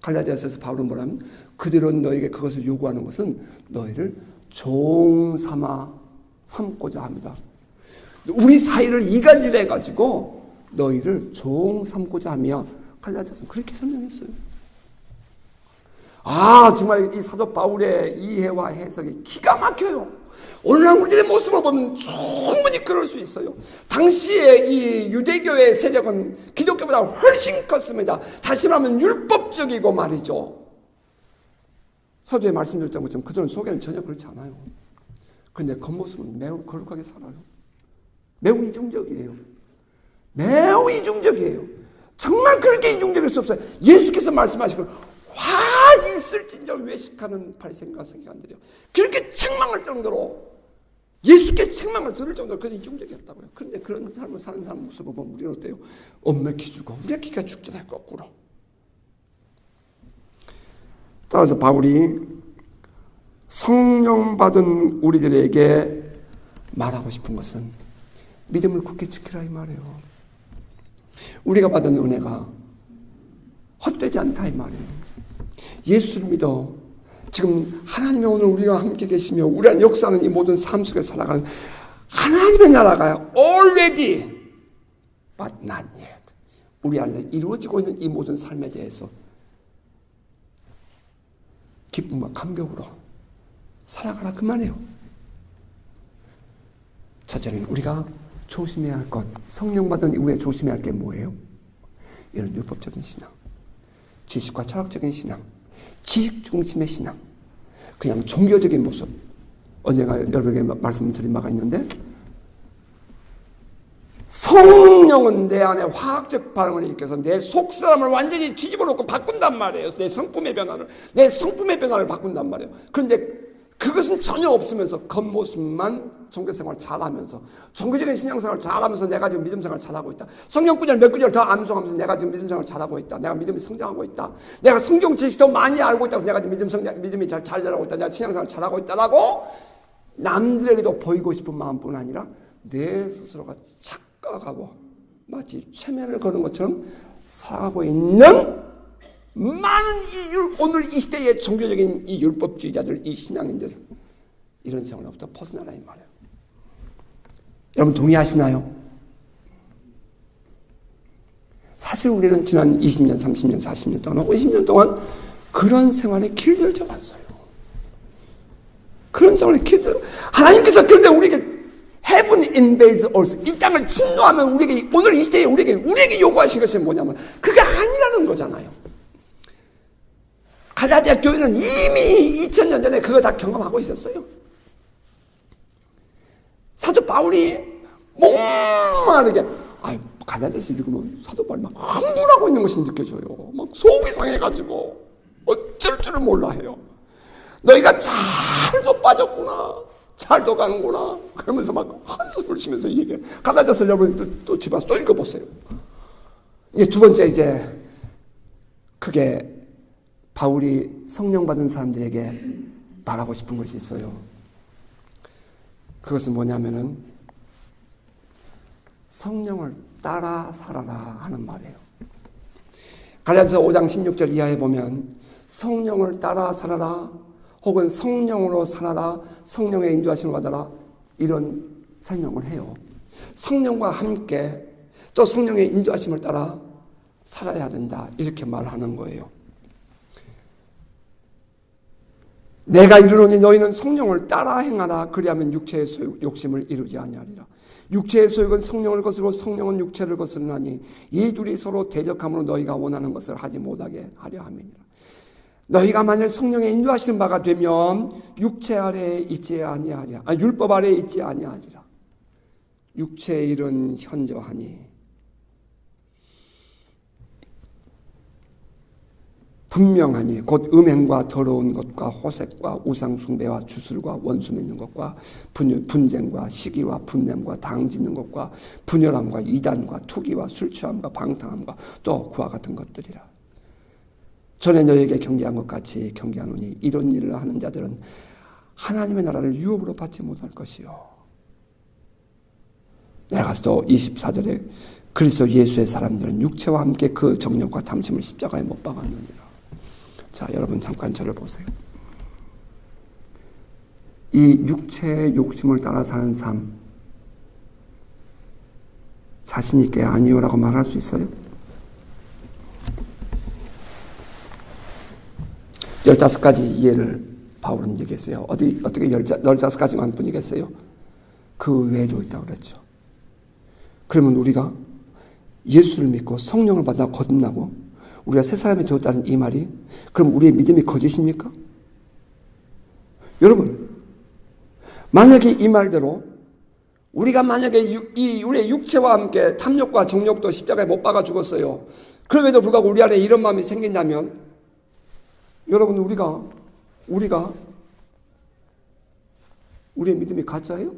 갈라디아서에서 바울은 뭐라면 그들은 너에게 그것을 요구하는 것은 너희를 종 삼고자 합니다. 우리 사이를 이간질해가지고 너희를 종 삼고자 하며 갈라디아서는 그렇게 설명했어요. 정말 이 사도 바울의 이해와 해석이 기가 막혀요. 오늘날 우리들의 모습을 보면 충분히 그럴 수 있어요. 당시에 이 유대교의 세력은 기독교보다 훨씬 컸습니다. 다시 말하면 율법적이고 말이죠. 서두에 말씀드렸던 것처럼 그들은 속에는 전혀 그렇지 않아요. 그런데 겉모습은 매우 거룩하게 살아요. 매우 이중적이에요. 매우 이중적이에요. 정말 그렇게 이중적일 수 없어요. 예수께서 말씀하시고 화 있을진저 외식하는 발생과 성기관들이요. 그렇게 책망할 정도로 예수께 책망을 들을 정도로 그런 이중적이었다고요. 그런데 그런 삶을 사는 사람 모습을 보면 우리는 어때요? 엄맥히 죽어. 맥히가 죽잖아요. 거꾸로. 따라서 바울이 성령 받은 우리들에게 말하고 싶은 것은 믿음을 굳게 지키라 이 말이에요. 우리가 받은 은혜가 헛되지 않다 이 말이에요. 예수를 믿어. 지금 하나님의 오늘 우리와 함께 계시며 우리 안에 역사하는 이 모든 삶 속에 살아가는 하나님의 나라가 already but not yet 우리 안에서 이루어지고 있는 이 모든 삶에 대해서 기쁨과 감격으로 살아가라 그 말이에요. 첫째는 우리가 조심해야 할 것, 성령 받은 이후에 조심해야 할 게 뭐예요? 이런 율법적인 신앙, 지식과 철학적인 신앙, 지식 중심의 신앙, 그냥 종교적인 모습. 언젠가 여러분에게 말씀드린 바가 있는데, 성령은 내 안에 화학적 반응을 일으켜서 내 속사람을 완전히 뒤집어 놓고 바꾼단 말이에요. 내 성품의 변화를 바꾼단 말이에요. 그런데 그것은 전혀 없으면서 겉모습만 종교생활 잘하면서, 종교적인 신앙생활 잘하면서 내가 지금 믿음생활 잘하고 있다. 성경 구절 몇 구절 더 암송하면서 내가 지금 믿음생활 잘하고 있다. 내가 믿음이 성장하고 있다. 내가 성경 지식도 많이 알고 있다. 내가 지금 믿음이 잘 자라고 있다. 내가 신앙생활 잘하고 있다라고 남들에게도 보이고 싶은 마음뿐 아니라 내 스스로가 착각하고 마치 최면을 거는 것처럼 살아가고 있는 많은 오늘 이 시대의 종교적인 이 율법주의자들, 이 신앙인들, 이런 생활로부터 벗어나라 이 말이에요. 여러분 동의하시나요? 사실 우리는 지난 20년, 30년, 40년 동안, 50년 동안 그런 생활에 길들여져 왔어요. 그런 생활에 하나님께서 그런데 우리에게 Heaven invades earth, 이 땅을 침노하면 우리에게, 오늘 이 시대에 우리에게 요구하신 것이 뭐냐면 그게 아니라는 거잖아요. 갈라디아 교회는 이미 2000년 전에 그거 다 경험하고 있었어요. 사도 바울이 목마르게, 갈라디아서 읽으면 사도 바울이 막 흥분하고 있는 것이 느껴져요. 막 속이 상해가지고 어쩔 줄을 몰라 해요. 너희가 잘도 빠졌구나, 잘도 가는구나, 그러면서 막 한숨을 쉬면서 얘기해. 갈라디아서 여러분 또 집에 와서 또 읽어보세요. 이게 두 번째, 이제 그게 바울이 성령 받은 사람들에게 말하고 싶은 것이 있어요. 그것은 뭐냐면은 성령을 따라 살아라 하는 말이에요. 갈라디아서 5장 16절 이하에 보면 성령을 따라 살아라, 혹은 성령으로 살아라, 성령의 인도하심을 받아라, 이런 설명을 해요. 성령과 함께 또 성령의 인도하심을 따라 살아야 된다, 이렇게 말하는 거예요. 내가 이르노니 너희는 성령을 따라 행하라. 그리하면 육체의 소욕, 욕심을 이루지 아니하리라. 육체의 소욕은 성령을 거스르고 성령은 육체를 거스르나니 이 둘이 서로 대적함으로 너희가 원하는 것을 하지 못하게 하려 함이니라. 너희가 만일 성령의 인도하시는 바가 되면 육체 아래에 있지 아니하리라. 율법 아래에 있지 아니하리라. 육체의 일은 현저하니 분명하니 곧 음행과 더러운 것과 호색과 우상숭배와 주술과 원수 맺는 것과 분쟁과 시기와 분냄과 당짓는 것과 분열함과 이단과 투기와 술취함과 방탕함과 또 그와 같은 것들이라. 전에 너에게 경계한 것 같이 경계하노니 이런 일을 하는 자들은 하나님의 나라를 유업으로 받지 못할 것이요. 내가서 24절에 그리스도 예수의 사람들은 육체와 함께 그 정욕과 탐심을 십자가에 못 박았느니라. 자, 여러분 잠깐 저를 보세요. 이 육체의 욕심을 따라 사는 삶, 자신 있게 아니요라고 말할 수 있어요? 15가지 이해를 바울은 얘기했어요. 어떻게 15가지만 뿐이겠어요? 그 외에도 있다고 그랬죠. 그러면 우리가 예수를 믿고 성령을 받아 거듭나고 우리가 새 사람이 되었다는 이 말이, 그럼 우리의 믿음이 거짓입니까? 여러분, 만약에 이 말대로 우리가 만약에 우리의 육체와 함께 탐욕과 정욕도 십자가에 못 박아 죽었어요. 그럼에도 불구하고 우리 안에 이런 마음이 생긴다면, 여러분, 우리가 우리의 믿음이 가짜예요?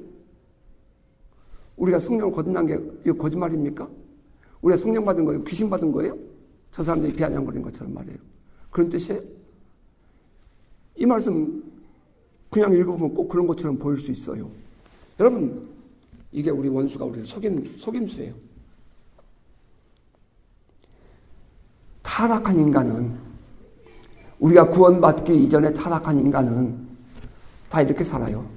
우리가 성령을 거듭난 게 이거 거짓말입니까? 우리가 성령 받은 거예요? 귀신 받은 거예요? 저 사람들이 비아냥거리는 것처럼 말이에요. 그런 뜻이에요? 이 말씀 그냥 읽어보면 꼭 그런 것처럼 보일 수 있어요. 여러분, 이게 우리 원수가 우리를 속임수예요. 타락한 인간은, 우리가 구원받기 이전에 타락한 인간은 다 이렇게 살아요.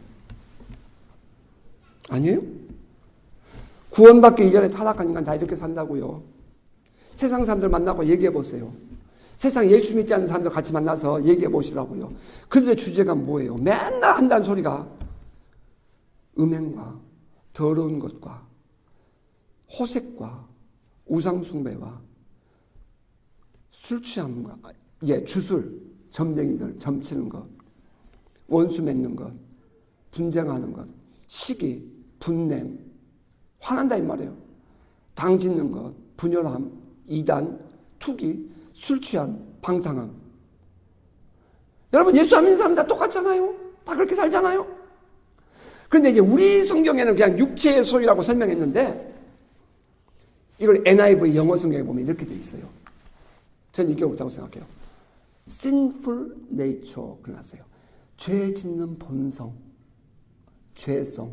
아니에요? 구원받기 이전에 타락한 인간 다 이렇게 산다고요. 세상 사람들 만나고 얘기해 보세요. 세상 예수 믿지 않는 사람들 같이 만나서 얘기해 보시라고요. 그들의 주제가 뭐예요? 맨날 한다는 소리가 음행과 더러운 것과 호색과 우상숭배와 술 취함과 주술, 점쟁이들, 점치는 것, 원수 맺는 것, 분쟁하는 것, 시기, 분냄, 화난다 이 말이에요. 당 짓는 것, 분열함, 이단, 투기, 술 취함, 방탕함. 여러분 예수 안 믿는 사람 다 똑같잖아요. 다 그렇게 살잖아요. 그런데 이제 우리 성경에는 그냥 육체의 소유라고 설명했는데 이걸 NIV 영어 성경에 보면 이렇게 돼 있어요. 전 이게 옳다고 생각해요. sinful nature 그러났어요. 죄 짓는 본성, 죄성,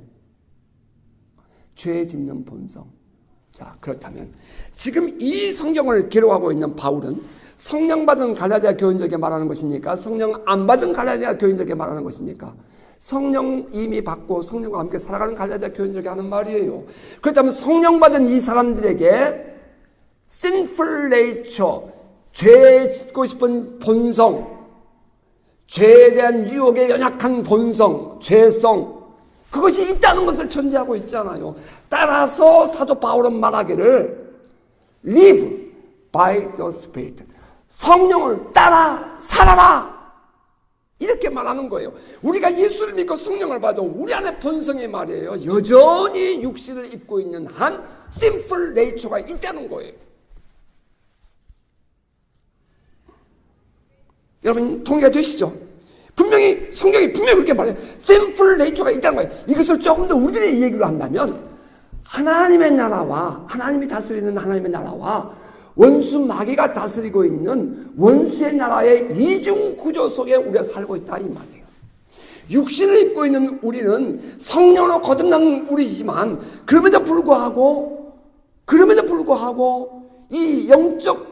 죄 짓는 본성. 자, 그렇다면 지금 이 성경을 기록하고 있는 바울은 성령 받은 갈라디아 교인들에게 말하는 것입니까? 성령 안 받은 갈라디아 교인들에게 말하는 것입니까? 성령 이미 받고 성령과 함께 살아가는 갈라디아 교인들에게 하는 말이에요. 그렇다면 성령 받은 이 사람들에게 sinful nature, 죄 짓고 싶은 본성, 죄에 대한 유혹에 연약한 본성, 죄성, 그것이 있다는 것을 전제하고 있잖아요. 따라서 사도 바울은 말하기를 live by the Spirit, 성령을 따라 살아라, 이렇게 말하는 거예요. 우리가 예수를 믿고 성령을 봐도 우리 안에 본성이 말이에요, 여전히 육신을 입고 있는 한 sinful nature가 있다는 거예요. 여러분 동의가 되시죠? 분명히 성경이 분명히 그렇게 말해요. sinful nature가 있다는 거예요. 이것을 조금 더 우리들의 얘기로 한다면 하나님의 나라와 하나님이 다스리는 하나님의 나라와 원수 마귀가 다스리고 있는 원수의 나라의 이중 구조 속에 우리가 살고 있다 이 말이에요. 육신을 입고 있는 우리는 성령으로 거듭난 우리지만 그럼에도 불구하고 이 영적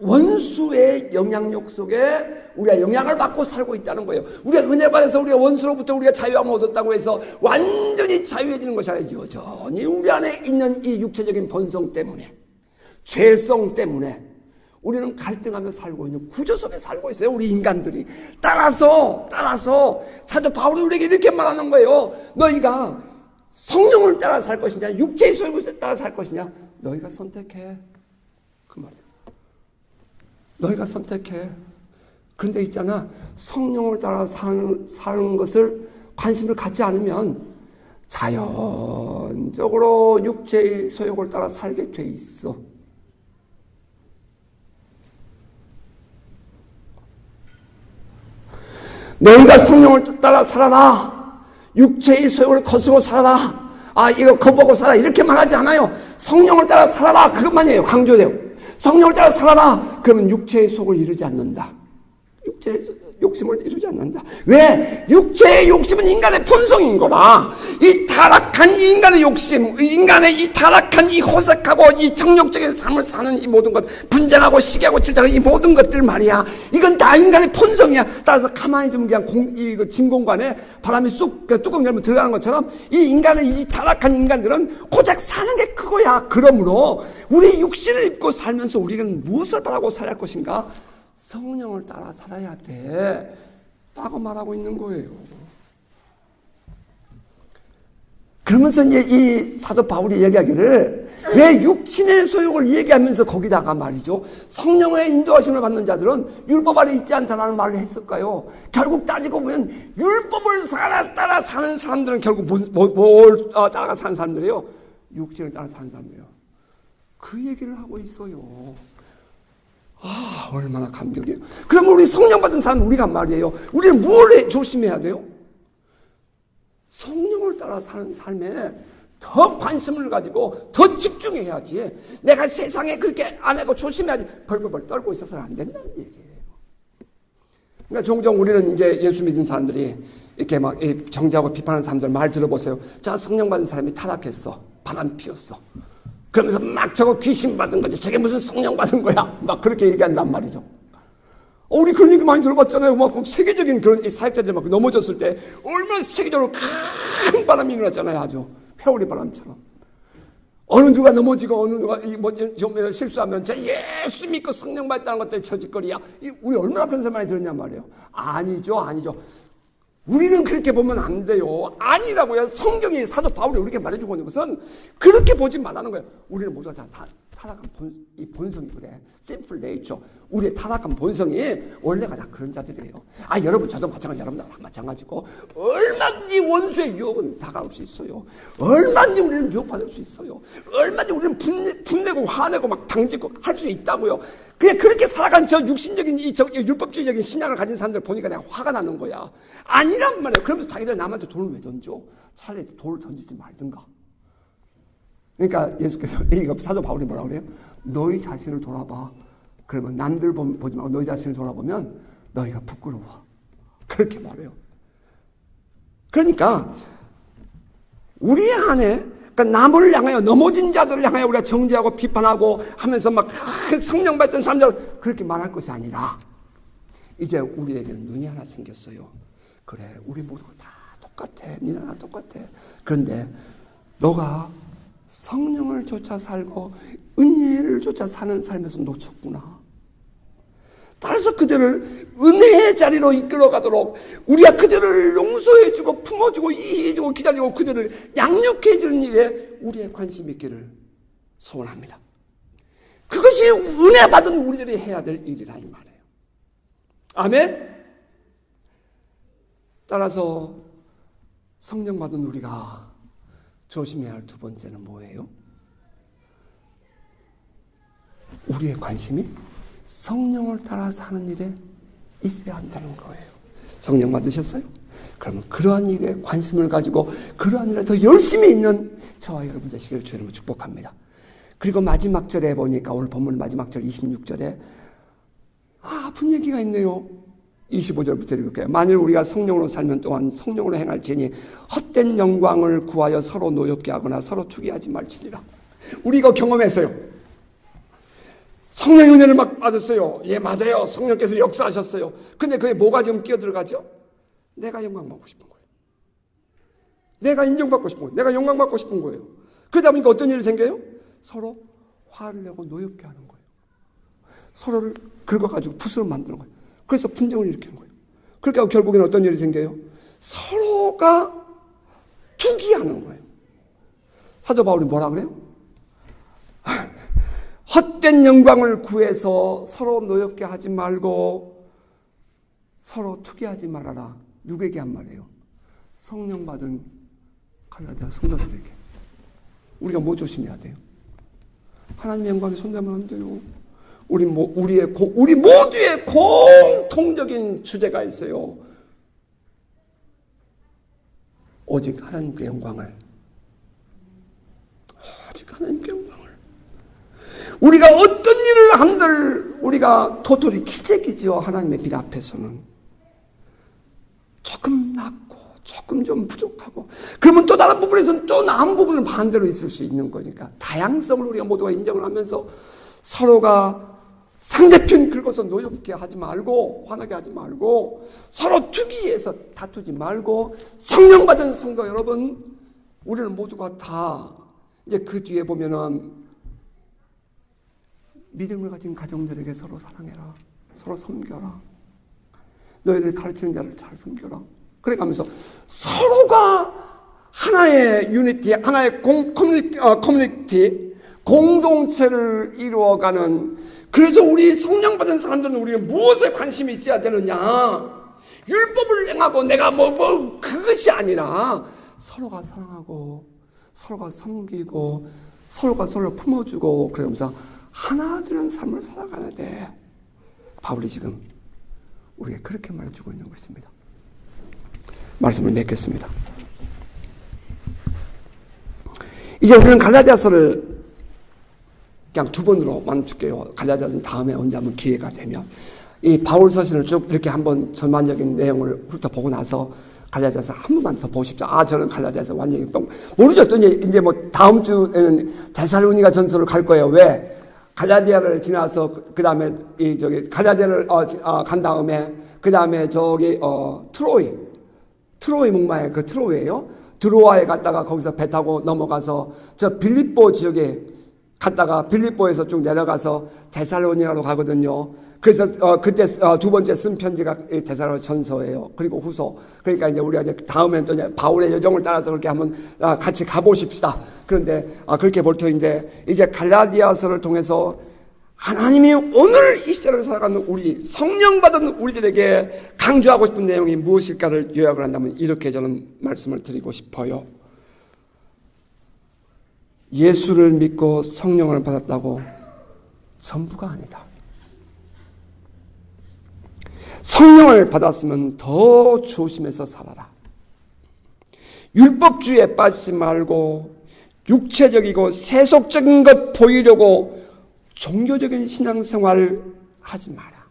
원수의 영향력 속에 우리가 영향을 받고 살고 있다는 거예요. 우리가 은혜 받아서 우리가 원수로부터 우리가 자유함을 얻었다고 해서 완전히 자유해지는 것이 아니라 여전히 우리 안에 있는 이 육체적인 본성 때문에, 죄성 때문에 우리는 갈등하며 살고 있는 구조 속에 살고 있어요. 우리 인간들이. 따라서 사도 바울이 우리에게 이렇게 말하는 거예요. 너희가 성령을 따라 살 것이냐 육체의 소욕을 따라 살 것이냐 너희가 선택해, 그 말이에요. 너희가 선택해. 그런데 있잖아, 성령을 따라 사는 것을 관심을 갖지 않으면 자연적으로 육체의 소욕을 따라 살게 돼 있어. 너희가 성령을 따라 살아라, 육체의 소욕을 거스고 살아라, 이거 거부하고 살아, 이렇게 말하지 않아요. 성령을 따라 살아라, 그것만이에요. 강조돼요. 성령을 따라 살아라. 그러면 육체의 속을 이루지 않는다. 육체의 욕심을 이루지 않는다. 왜? 육체의 욕심은 인간의 본성인 거라. 이 타락한 이 인간의 욕심, 인간의 이 타락한 이 호색하고 이 정욕적인 삶을 사는 이 모든 것, 분쟁하고 시기하고 질투하고 이 모든 것들 말이야. 이건 다 인간의 본성이야. 따라서 가만히 두면 그냥 진공관에 바람이 쑥 뚜껑 열면 들어가는 것처럼 이 인간의 이 타락한 인간들은 고작 사는 게 그거야. 그러므로 우리 육신을 입고 살면서 우리는 무엇을 바라고 살아야 할 것인가? 성령을 따라 살아야 돼 라고 말하고 있는 거예요. 그러면서 이제 이 사도 바울이 얘기하기를 왜 육신의 소욕을 얘기하면서 거기다가 말이죠, 성령의 인도하심을 받는 자들은 율법 아래 있지 않다라는 말을 했을까요? 결국 따지고 보면 율법을 따라 사는 사람들은 결국 뭘 따라 사는 사람들이에요? 육신을 따라 사는 사람이에요. 그 얘기를 하고 있어요. 얼마나 감격이에요. 그러면 우리 성령 받은 사람 우리가 말이에요. 우리는 뭘 조심해야 돼요? 성령을 따라 사는 삶에 더 관심을 가지고 더 집중해야지. 내가 세상에 그렇게 안 하고 조심해야지. 벌벌벌 떨고 있어서는 안 된다는 얘기예요. 그러니까 종종 우리는 이제 예수 믿는 사람들이 이렇게 막 정죄하고 비판하는 사람들 말 들어보세요. 자, 성령 받은 사람이 타락했어. 바람 피웠어. 그러면서 막 저거 귀신 받은 거지. 저게 무슨 성령 받은 거야. 막 그렇게 얘기한단 말이죠. 우리 그런 얘기 많이 들어봤잖아요. 막 세계적인 그런 사역자들 막 넘어졌을 때 얼마나 세계적으로 큰 바람이 일어났잖아요. 아주 회오리 바람처럼. 어느 누가 넘어지고 어느 누가 좀 실수하면 저 예수 믿고 성령 받았다는 것들이 저짓거리야. 우리 얼마나 그런 소리 많이 들었냔 말이에요. 아니죠. 우리는 그렇게 보면 안 돼요. 아니라고요. 성경이 사도 바울이 우리에게 말해주고 있는 것은 그렇게 보지 말라는 거예요. 우리는 모두가 다 타락한 본성이 그래. sinful nature. 우리의 타락한 본성이 원래가 다 그런 자들이에요. 여러분 저도 마찬가지, 여러분 다 마찬가지고 얼마든지 원수의 유혹은 다가올 수 있어요. 얼마든지 우리는 유혹받을 수 있어요. 얼마든지 우리는 분내고 화내고 막 당짓고 할 수 있다고요. 그냥 그렇게 살아간 저 육신적인 율법주의적인 신앙을 가진 사람들 보니까 내가 화가 나는 거야. 아니란 말이에요. 그러면서 자기들 남한테 돈을 왜 던져? 차라리 돈을 던지지 말든가. 그러니까 예수께서 사도 바울이 뭐라고 그래요? 너희 자신을 돌아봐. 그러면 남들 보지 말고 너희 자신을 돌아보면 너희가 부끄러워. 그렇게 말해요. 그러니까 우리 안에 남을 향하여 넘어진 자들을 향하여 우리가 정죄하고 비판하고 하면서 막 성령 받던 사람들 그렇게 말할 것이 아니라 이제 우리에게는 눈이 하나 생겼어요. 그래 우리 모두가 다 똑같아. 니는 나 똑같아. 그런데 너가 성령을 쫓아 살고 은혜를 쫓아 사는 삶에서 놓쳤구나. 따라서 그들을 은혜의 자리로 이끌어가도록 우리가 그들을 용서해주고 품어주고 이해해주고 기다리고 그들을 양육해주는 일에 우리의 관심이 있기를 소원합니다. 그것이 은혜 받은 우리들이 해야 될 일이라 이 말이에요. 아멘. 따라서 성령 받은 우리가 조심해야 할 두 번째는 뭐예요? 우리의 관심이 성령을 따라서 하는 일에 있어야 한다는 거예요. 성령 받으셨어요? 그러면 그러한 일에 관심을 가지고 그러한 일에 더 열심히 있는 저와 여러분 되시기를 주님으로 축복합니다. 그리고 마지막 절에 보니까 오늘 본문 마지막 절 26절에 아픈 얘기가 있네요. 25절부터 읽을게요. 만일 우리가 성령으로 살면 또한 성령으로 행할지니 헛된 영광을 구하여 서로 노엽게 하거나 서로 투기하지 말지니라. 우리 이거 경험했어요. 성령의 은혜를 막 받았어요. 예, 맞아요. 성령께서 역사하셨어요. 근데 그게 뭐가 지금 끼어들어가죠? 내가 영광 받고 싶은 거예요. 내가 인정받고 싶은 거예요. 내가 영광 받고 싶은 거예요. 그러다 보니까 어떤 일이 생겨요? 서로 화를 내고 노엽게 하는 거예요. 서로를 긁어가지고 붓으로 만드는 거예요. 그래서 분쟁을 일으키는 거예요. 그러니까 결국에는 어떤 일이 생겨요? 서로가 투기하는 거예요. 사도 바울이 뭐라 그래요? 헛된 영광을 구해서 서로 노엽게 하지 말고 서로 투기하지 말아라. 누구에게 한 말이에요? 성령 받은 갈라디아 성도들에게. 우리가 뭐 조심해야 돼요? 하나님의 영광에 손대면 안 돼요. 우리 모두의 공통적인 주제가 있어요. 오직 하나님께 영광을. 오직 하나님께 영광을. 우리가 어떤 일을 한들 우리가 도토리 기재기지요. 하나님의 빛 앞에서는. 조금 낮고 조금 좀 부족하고 그러면 또 다른 부분에서는 또 나은 부분은 반대로 있을 수 있는 거니까 다양성을 우리가 모두가 인정을 하면서 서로가 상대편 긁어서 노엽게 하지 말고 화나게 하지 말고 서로 투기해서 다투지 말고 성령 받은 성도 여러분 우리는 모두가 다 이제 그 뒤에 보면은 믿음을 가진 가정들에게 서로 사랑해라. 서로 섬겨라. 너희들 가르치는 자를 잘 섬겨라. 그래 가면서 서로가 하나의 유니티, 하나의 커뮤니티, 공동체를 이루어가는 그래서 우리 성령 받은 사람들은 우리는 무엇에 관심이 있어야 되느냐? 율법을 행하고 내가 그것이 아니라 서로가 사랑하고 서로가 섬기고 서로가 서로를 품어주고 그러면서 하나 되는 삶을 살아가야 돼. 바울이 지금 우리에게 그렇게 말해주고 있는 것입니다. 말씀을 맺겠습니다. 이제 우리는 갈라디아서를 그냥 두 번으로 만줄게요. 갈라디아서는 다음에 언제 한번 기회가 되면 이 바울 서신을 쭉 이렇게 한번 전반적인 내용을 훑어보고 나서 갈라디아서 한 번만 더 보십시오. 저는 갈라디아서 완전히 모르죠. 또 이제 뭐 다음 주에는 데살로니가 전서를 갈 거예요. 왜? 갈라디아를 지나서 그 다음에 갈라디아를 간 다음에 그 다음에 트로이 목마의 그 트로이예요. 드로아에 갔다가 거기서 배 타고 넘어가서 저 빌립보 지역에 갔다가 빌립보에서 쭉 내려가서 데살로니가로 가거든요. 그래서 그때 두 번째 쓴 편지가 데살로니가 전서예요. 그리고 후서. 그러니까 이제 우리가 이제 다음엔 또 이제 바울의 여정을 따라서 그렇게 한번 같이 가보십시다. 그런데 그렇게 볼 터인데 이제 갈라디아서를 통해서 하나님이 오늘 이 시대를 살아가는 우리 성령 받은 우리들에게 강조하고 싶은 내용이 무엇일까를 요약을 한다면 이렇게 저는 말씀을 드리고 싶어요. 예수를 믿고 성령을 받았다고 전부가 아니다. 성령을 받았으면 더 조심해서 살아라. 율법주의에 빠지지 말고 육체적이고 세속적인 것 보이려고 종교적인 신앙생활을 하지 마라.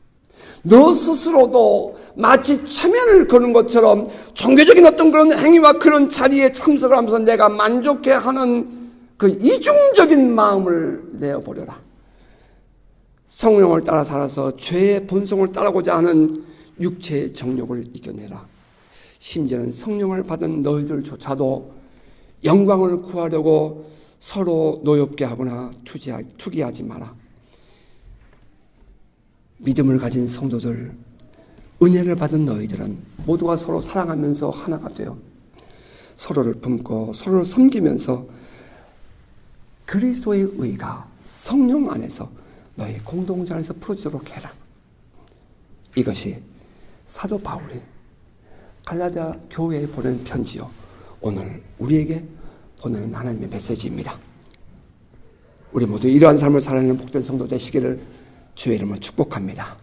너 스스로도 마치 체면을 거는 것처럼 종교적인 어떤 그런 행위와 그런 자리에 참석을 하면서 내가 만족해하는 그 이중적인 마음을 내어버려라. 성령을 따라 살아서 죄의 본성을 따르고자 하는 육체의 정욕을 이겨내라. 심지어는 성령을 받은 너희들조차도 영광을 구하려고 서로 노엽게 하거나 투기하지 마라. 믿음을 가진 성도들, 은혜를 받은 너희들은 모두가 서로 사랑하면서 하나가 되어 서로를 품고 서로를 섬기면서 그리스도의 의가 성령 안에서 너희 공동체 안에서 풀어지도록 해라. 이것이 사도 바울이 갈라디아 교회에 보낸 편지요, 오늘 우리에게 보내는 하나님의 메시지입니다. 우리 모두 이러한 삶을 살아내는 복된 성도 되시기를 주의 이름으로 축복합니다.